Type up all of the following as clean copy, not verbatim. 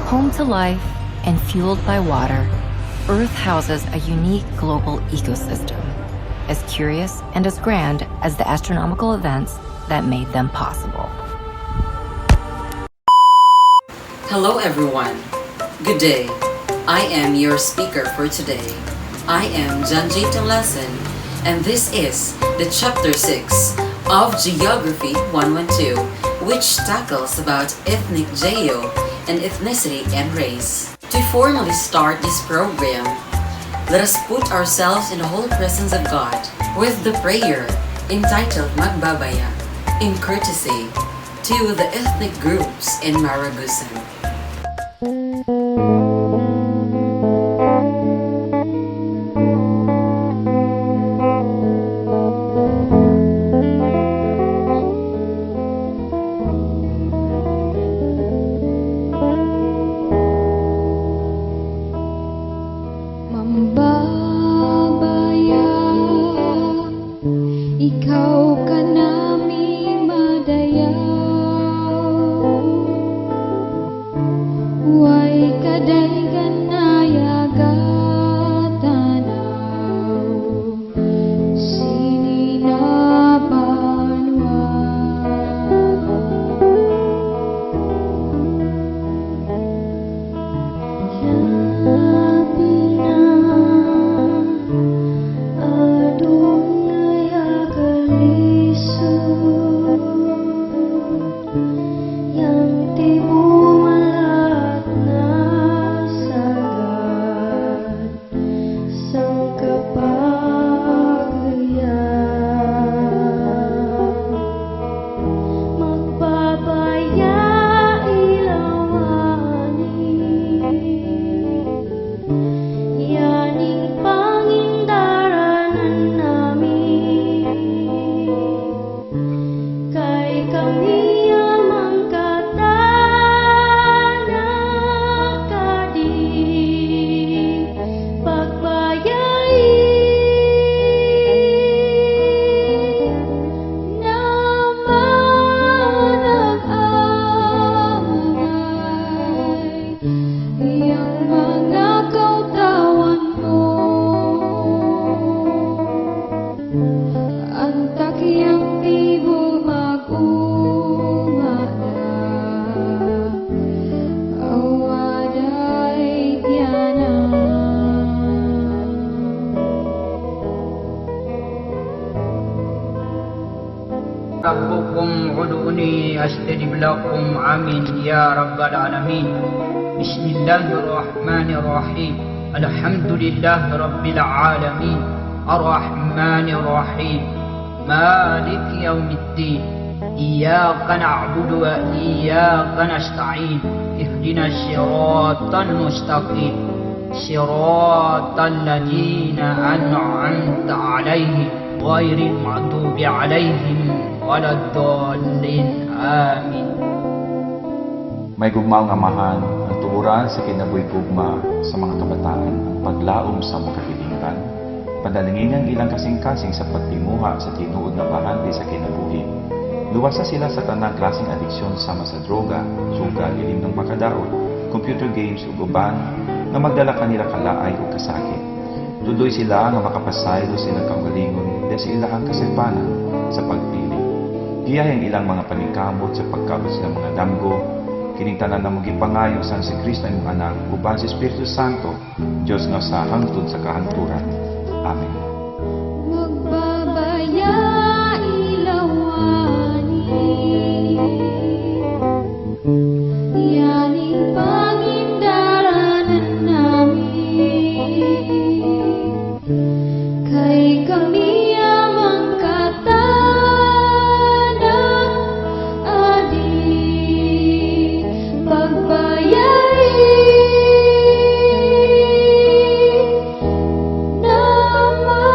Home to life and fueled by water, Earth houses a unique global ecosystem, as curious and as grand as the astronomical events that made them possible. Hello everyone. Good day. I am your speaker for today. I am Tonglason, and this is the Chapter 6 of Geography 112, which tackles about ethnic geo and ethnicity and race. To formally start this program, let us put ourselves in the holy presence of God with the prayer entitled Magbabaya in courtesy to the ethnic groups in Maragusan. ربكم ادعوني استجب لكم امين يا رب العالمين. بسم الله الرحمن الرحيم. الحمد لله رب العالمين الرحمن الرحيم مالك يوم الدين. إياك نعبد وإياك نستعين. اهدنا الصراط المستقيم صراط الذين أنعمت عليهم غير المغضوب عليهم ولا الضالين. آمين. May gugmaong amahan ang tuuran sa kinabuhi-gugma sa mga kabataan ang paglaom sa makabilingtan, padalingin ang ilang kasing-kasing sa pagtimuha sa tinuod na bahagi sa kinabuhi. Luwasa sila sa tanang klaseng adiksyon sama sa droga, sugal, ilim ng makadaot, computer games ug uban nga magdala kanila kalaay o kasakit. Tuloy sila nga makapasaylo silang kaugalingon dahil sa ilahang kasipanan sa pagpili. Giyahing ilang mga paningkamot sa pagkabot sa mga damgo, kining tanan na mong gipangayo sa si Kristo ang anak, uban si Espiritu Santo, Diyos nga sa hangtod sa kahanturan. Amen. Magbabaya ilawani, yaning pangindaranan namin, kay kami amang Nama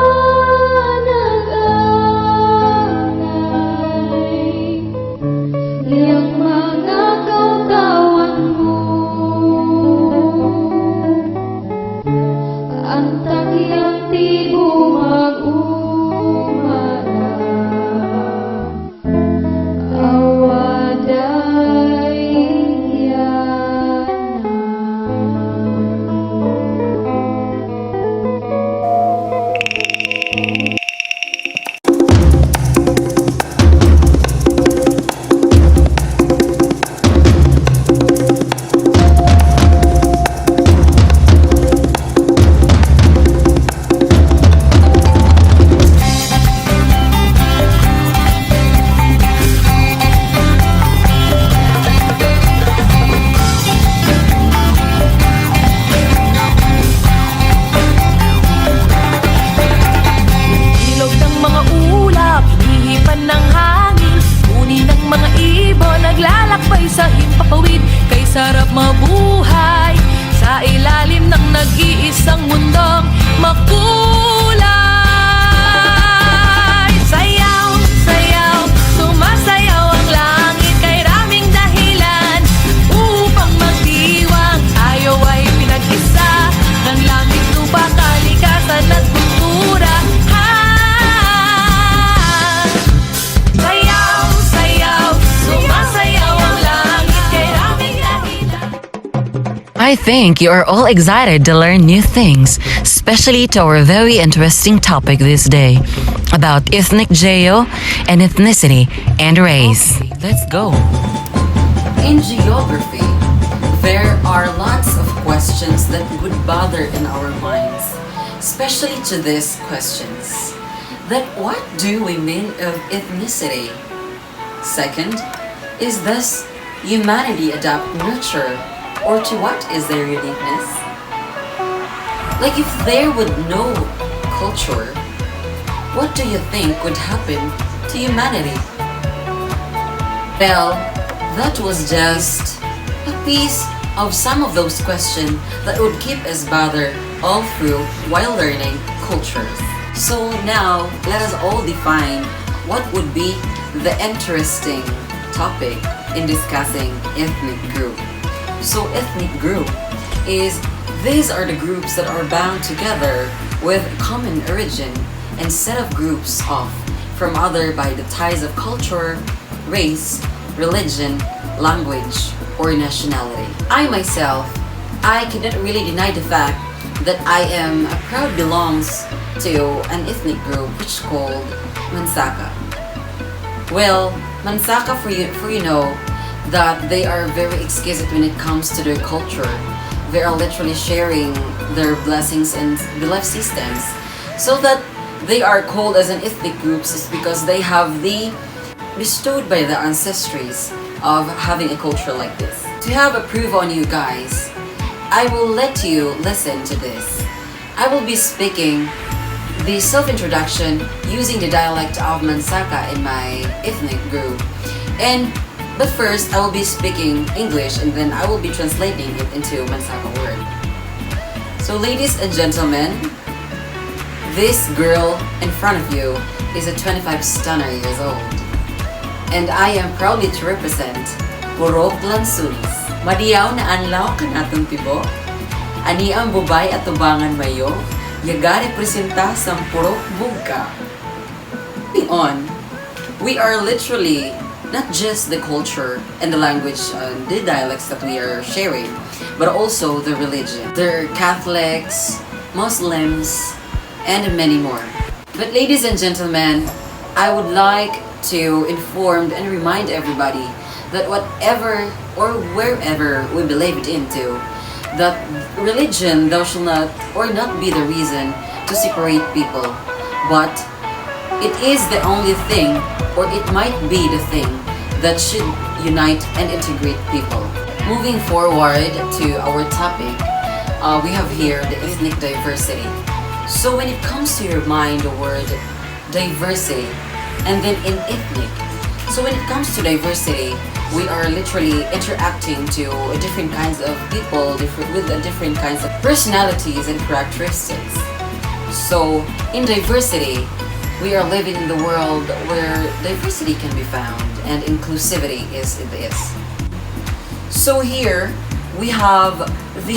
mabuhay sa ilalim ng nag-iisang mundong makulay. Sayaw, sayaw, sumasayaw ang langit kay raming dahilan upang magdiwang. Tayo ay pinag-isa ng langit, lupa, kalikasan at kultura. Sayaw, sayaw, sumasayaw ang langit kay raming dahilan. I think you are all excited to learn new things, especially to our very interesting topic this day about ethnic geo and ethnicity and race. Okay, let's go. In geography, there are lots of questions that would bother in our minds, especially to these questions. That what do we mean of ethnicity? Second, is thus humanity adapt nurture, or to what is their uniqueness? Like if there would no culture, what do you think would happen to humanity? Well, that was just a piece of some of those questions that would keep us bothered all through while learning cultures. So now, let us all define what would be the interesting topic in discussing ethnic group. So ethnic group is, these are the groups that are bound together with common origin and set of groups off from other by the ties of culture, race, religion, language, or nationality. I myself, I cannot really deny the fact that I am a proud belongs to an ethnic group which is called Mansaka. Well, Mansaka, for you know, that they are very exquisite when it comes to their culture. They are literally sharing their blessings and belief systems. So that they are called as an ethnic group is because they have the bestowed by the ancestries of having a culture like this. To have a proof on you guys, I will let you listen to this. I will be speaking the self-introduction using the dialect of Mansaka in my ethnic group. But first, I will be speaking English and then I will be translating it into Mansaka word. So ladies and gentlemen, this girl in front of you is a 25 stunner years old. And I am proudly to represent Purok Lansunis. Madiyaw na anlaw ka natong tibo. Ani ang bubay at tubangan mayo. Yaga representa sa Purok Bugka. On, we are literally not just the culture and the language and the dialects that we are sharing, but also the religion. There are Catholics, Muslims, and many more. But ladies and gentlemen, I would like to inform and remind everybody that whatever or wherever we believe it into, that religion thou shall not or not be the reason to separate people, but it is the only thing, or it might be the thing that should unite and integrate people. Moving forward to our topic, we have here the ethnic diversity. So when it comes to your mind, the word diversity, and then in ethnic, so when it comes to diversity, we are literally interacting to different kinds of people, with different kinds of personalities and characteristics. So in diversity, we are living in the world where diversity can be found and inclusivity is. So here we have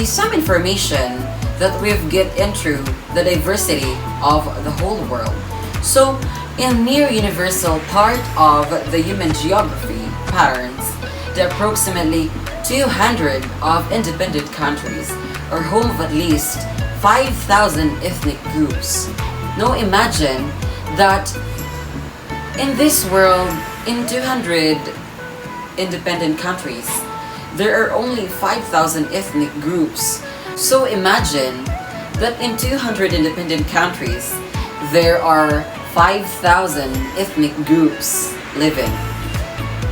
some information that we've get into the diversity of the whole world. So in near universal part of the human geography patterns, the approximately 200 of independent countries are home of at least 5,000 ethnic groups. Now imagine that in this world, in 200 independent countries, there are only 5,000 ethnic groups. So imagine that in 200 independent countries, there are 5,000 ethnic groups living.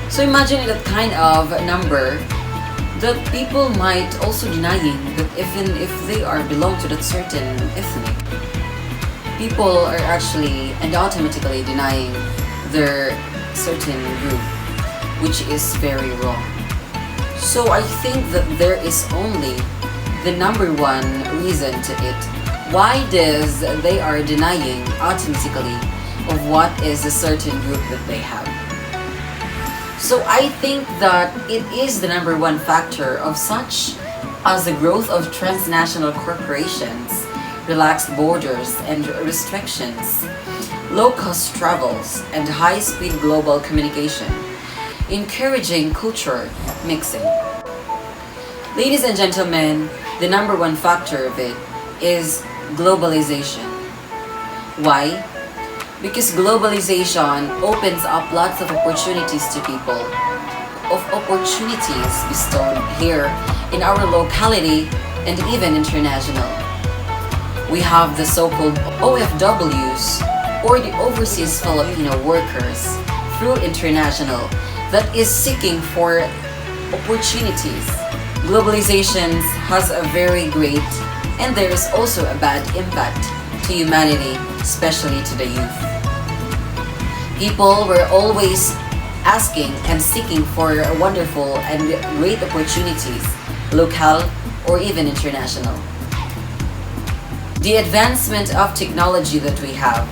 So imagine that kind of number that people might also denying that even if they are belong to that certain ethnic, people are actually and automatically denying their certain group, which is very wrong. So I think that there is only the number one reason to it. Why does they are denying authentically of what is a certain group that they have. So I think that it is the number one factor of such as the growth of transnational corporations, relaxed borders and restrictions, low-cost travels, and high-speed global communication, encouraging culture mixing. Ladies and gentlemen, the number one factor of it is globalization. Why? Because globalization opens up lots of opportunities to people, of opportunities bestowed here in our locality and even international. We have the so-called OFWs, or the Overseas Filipino Workers, through international, that is seeking for opportunities. Globalization has a very great, and there is also a bad impact to humanity, especially to the youth. People were always asking and seeking for wonderful and great opportunities, local or even international. The advancement of technology that we have,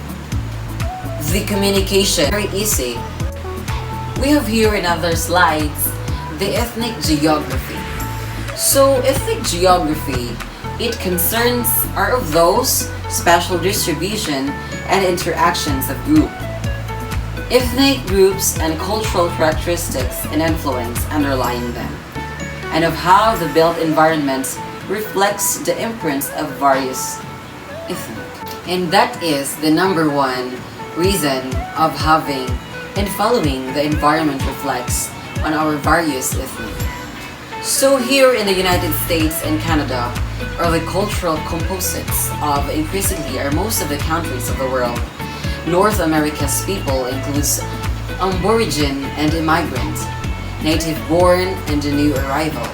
the communication, very easy. We have here in other slides the ethnic geography. So ethnic geography, it concerns are of those special distribution and interactions of group, ethnic groups and cultural characteristics and influence underlying them, and of how the built environment reflects the imprints of various ethnic. And that is the number one reason of having and following the environment reflects on our various ethnic. So here in the United States and Canada are the cultural composites of increasingly are most of the countries of the world. North America's people includes Aborigine and immigrant, native-born and a new arrival.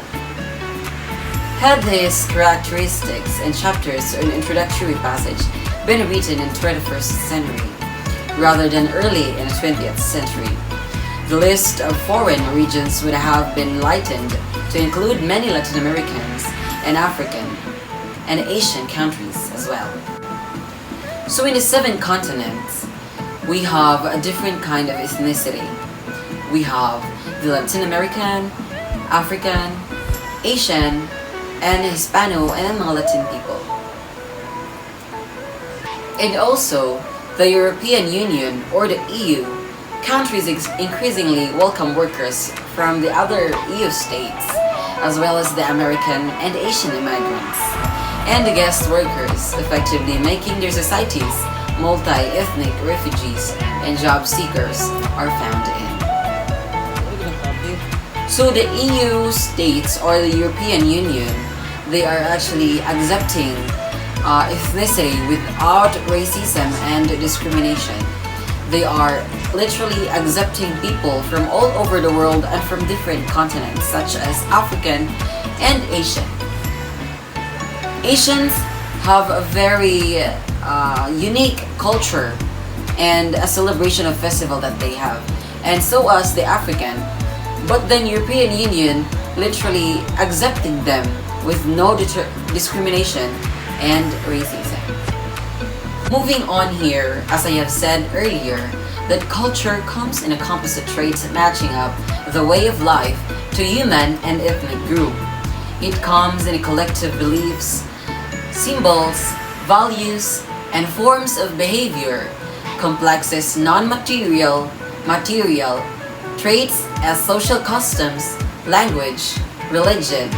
Had these characteristics and chapters or an introductory passage been written in 21st century rather than early in the 20th century, the list of foreign regions would have been lightened to include many Latin Americans and African and Asian countries as well. So in the 7 continents, we have a different kind of ethnicity. We have the Latin American, African, Asian, and Hispano and mga Latin people. And also, the European Union or the EU, countries increasingly welcome workers from the other EU states, as well as the American and Asian immigrants, and the guest workers, effectively making their societies multi-ethnic refugees and job seekers are found in. So the EU states or the European Union, they are actually accepting ethnicity without racism and discrimination. They are literally accepting people from all over the world and from different continents such as African and Asian. Asians have a very unique culture and a celebration of festival that they have, and so as the African, but then European Union literally accepting them with no discrimination and racism. Moving on here, as I have said earlier, that culture comes in a composite traits matching up the way of life to human and ethnic group. It comes in collective beliefs, symbols, values, and forms of behavior, complexes non-material, material traits as social customs, language, religion,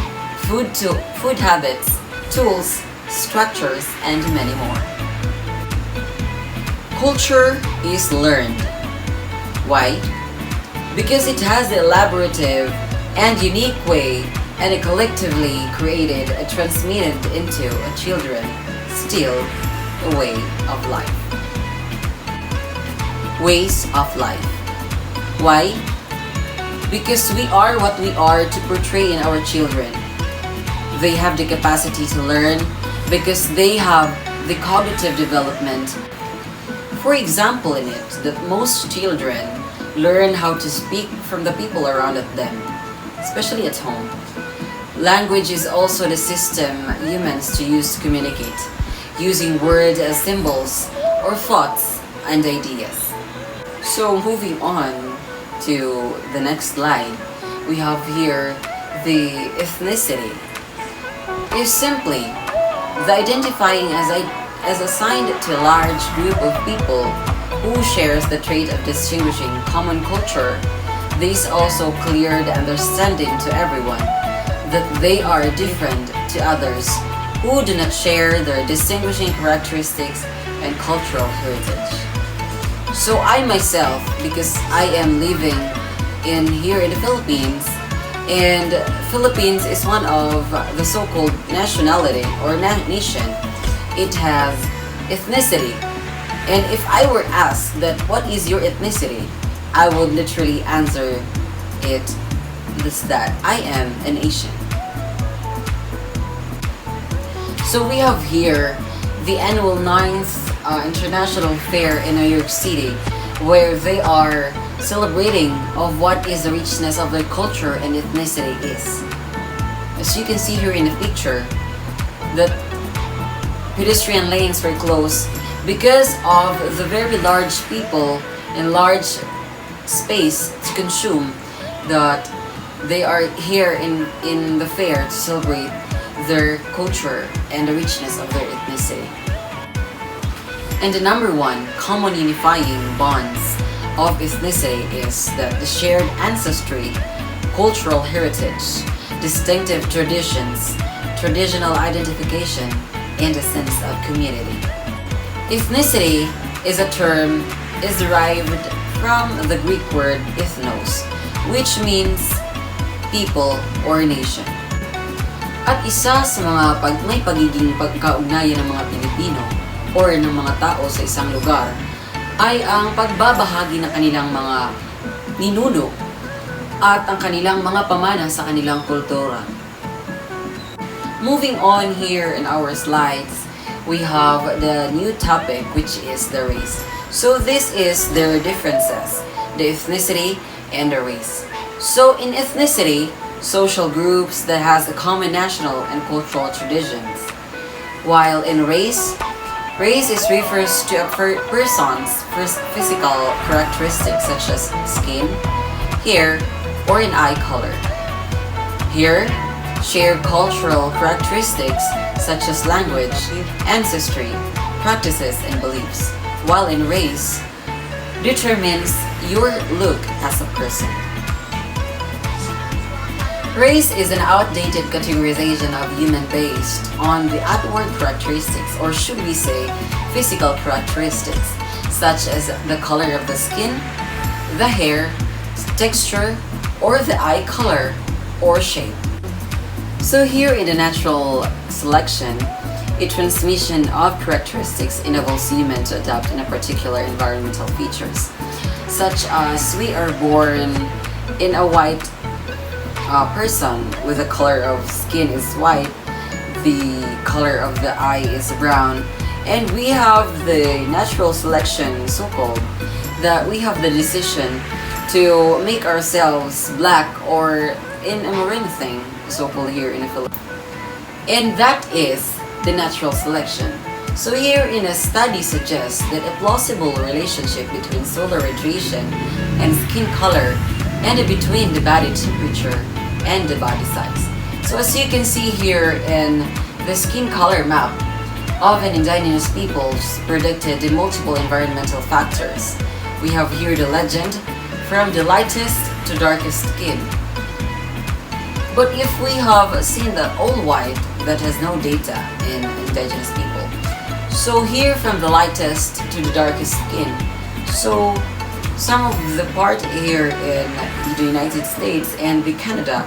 food habits, tools, structures, and many more. Culture is learned. Why? Because it has the elaborative and unique way and a collectively created and transmitted into a children still a way of life. Ways of life. Why? Because we are what we are to portray in our children. They have the capacity to learn because they have the cognitive development. For example, in it, that most children learn how to speak from the people around them. especially at home. Language is also the system humans to use to communicate, using words as symbols or thoughts and ideas. So moving on to the next slide, we have here the ethnicity. Is simply the identifying as assigned to a large group of people who shares the trait of distinguishing common culture. This also clear the understanding to everyone that they are different to others who do not share their distinguishing characteristics and cultural heritage. So I myself, because I am living here in the Philippines, and Philippines is one of the so-called nationality or nation. It has ethnicity. And if I were asked that what is your ethnicity, I would literally answer it this that I am an Asian. So we have here the annual 9th International Fair in New York City, where they are celebrating of what is the richness of their culture and ethnicity is. As you can see here in the picture, that pedestrian lanes were closed because of the very large people and large space to consume, that they are here in the fair to celebrate their culture and the richness of their ethnicity. And the number one common unifying bonds of ethnicity is that the shared ancestry, cultural heritage, distinctive traditions, traditional identification, and a sense of community. Ethnicity is a term is derived from the Greek word ethnos, which means people or nation. At isa sa mga may pagiging pagkaugnayan ng mga Pilipino or ng mga tao sa isang lugar ay ang pagbabahagi ng kanilang mga ninuno at ang kanilang mga pamana sa kanilang kultura. Moving on here in our slides, we have the new topic, which is the race. So this is their differences, the ethnicity and the race. So in ethnicity, social groups that has a common national and cultural traditions. While in race is refers to a person's physical characteristics such as skin, hair, or an eye color. Here, share cultural characteristics such as language, ancestry, practices, and beliefs. While in race, determines your look as a person. Race is an outdated categorization of human based on the outward characteristics, or should we say physical characteristics, such as the color of the skin, the hair, texture, or the eye color or shape. So here in the natural selection, a transmission of characteristics enables human to adapt in a particular environmental features, such as we are born in a white person with the color of skin is white, the color of the eye is brown, and we have the natural selection, so-called, that we have the decision to make ourselves black or in a marine thing, so-called here in the Philippines. And that is the natural selection. So here in a study suggests that a plausible relationship between solar radiation and skin color and between the body temperature and the body size. So as you can see here in the skin color map of an indigenous peoples predicted the multiple environmental factors. We have here the legend from the lightest to darkest skin. But if we have seen the all white that has no data in indigenous people, so here from the lightest to the darkest skin, so some of the part here in the United States and the Canada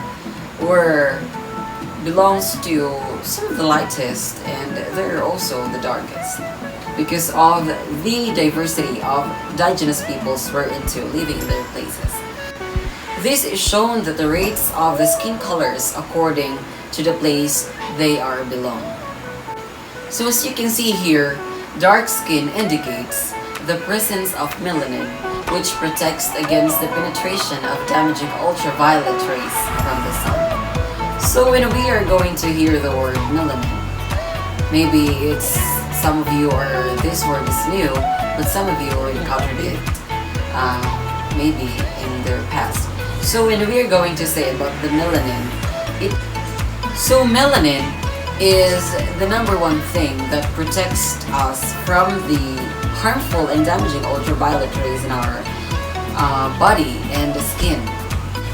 belongs to some of the lightest, and they're also the darkest because of the diversity of indigenous peoples were into living in their places. This is shown that the rates of the skin colors according to the place they are belong. So as you can see here, dark skin indicates the presence of melanin, which protects against the penetration of damaging ultraviolet rays from the So when we are going to hear the word melanin, maybe it's some of you are this word is new, but some of you already encountered it maybe in their past. So when we are going to say about the melanin, melanin is the number one thing that protects us from the harmful and damaging ultraviolet rays in our body and the skin.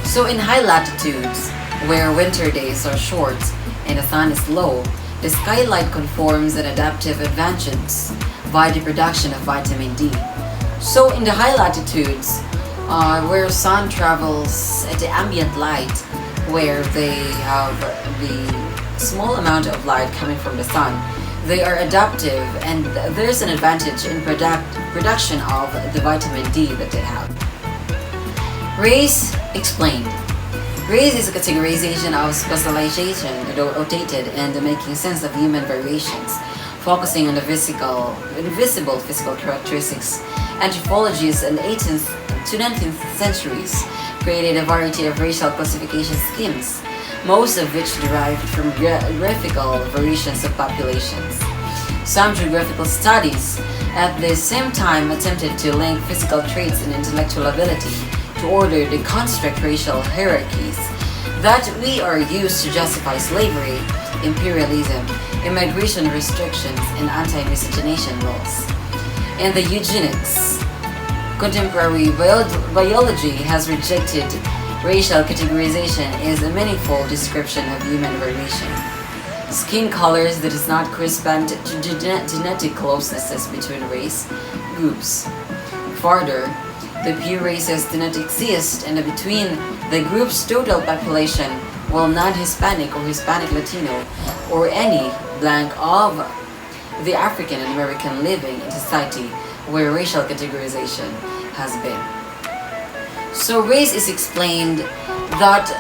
So in high latitudes, where winter days are short and the sun is low, the skylight conforms an adaptive advantage by the production of vitamin D. So in the high latitudes, where sun travels at the ambient light, where they have the small amount of light coming from the sun, they are adaptive and there's an advantage in production of the vitamin D that they have. Race explained. Race is a categorization of specialization rotated and making sense of human variations, focusing on the invisible physical characteristics. Anthropologists in the 18th to 19th centuries created a variety of racial classification schemes, most of which derived from geographical variations of populations. Some geographical studies at the same time attempted to link physical traits and intellectual ability to order the construct racial hierarchies that we are used to justify slavery, imperialism, immigration restrictions, and anti-miscegenation laws. And the eugenics. Contemporary biology has rejected racial categorization as a meaningful description of human variation. Skin colors that does not correspond to genetic closenesses between race groups. Further, the pure races do not exist, and between the group's total population, while non-Hispanic or Hispanic Latino or any blank of the African American living in society where racial categorization has been. So race is explained that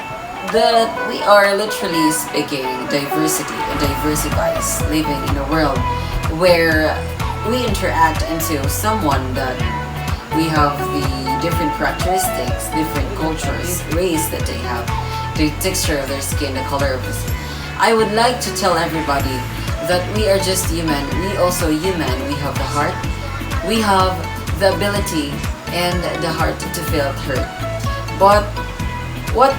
we are literally speaking diversity and diversifies, living in a world where we interact into someone that we have the different characteristics, different cultures, race that they have, the texture of their skin, the color of this. I would like to tell everybody that we are just human. We also human. We have the heart. We have the ability and the heart to feel hurt. But what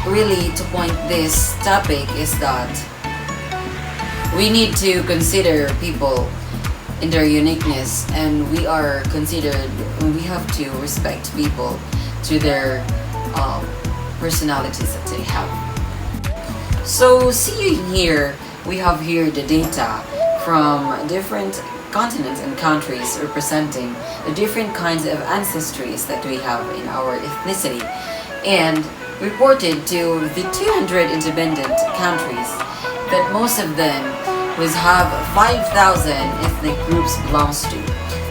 really to point this topic is that we need to consider people in their uniqueness, and we have to respect people to their personalities that they have. So seeing here, we have here the data from different continents and countries representing the different kinds of ancestries that we have in our ethnicity, and reported to the 200 independent countries that most of them have 5,000 ethnic groups belongs to.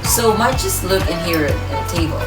So might just look in here at a table.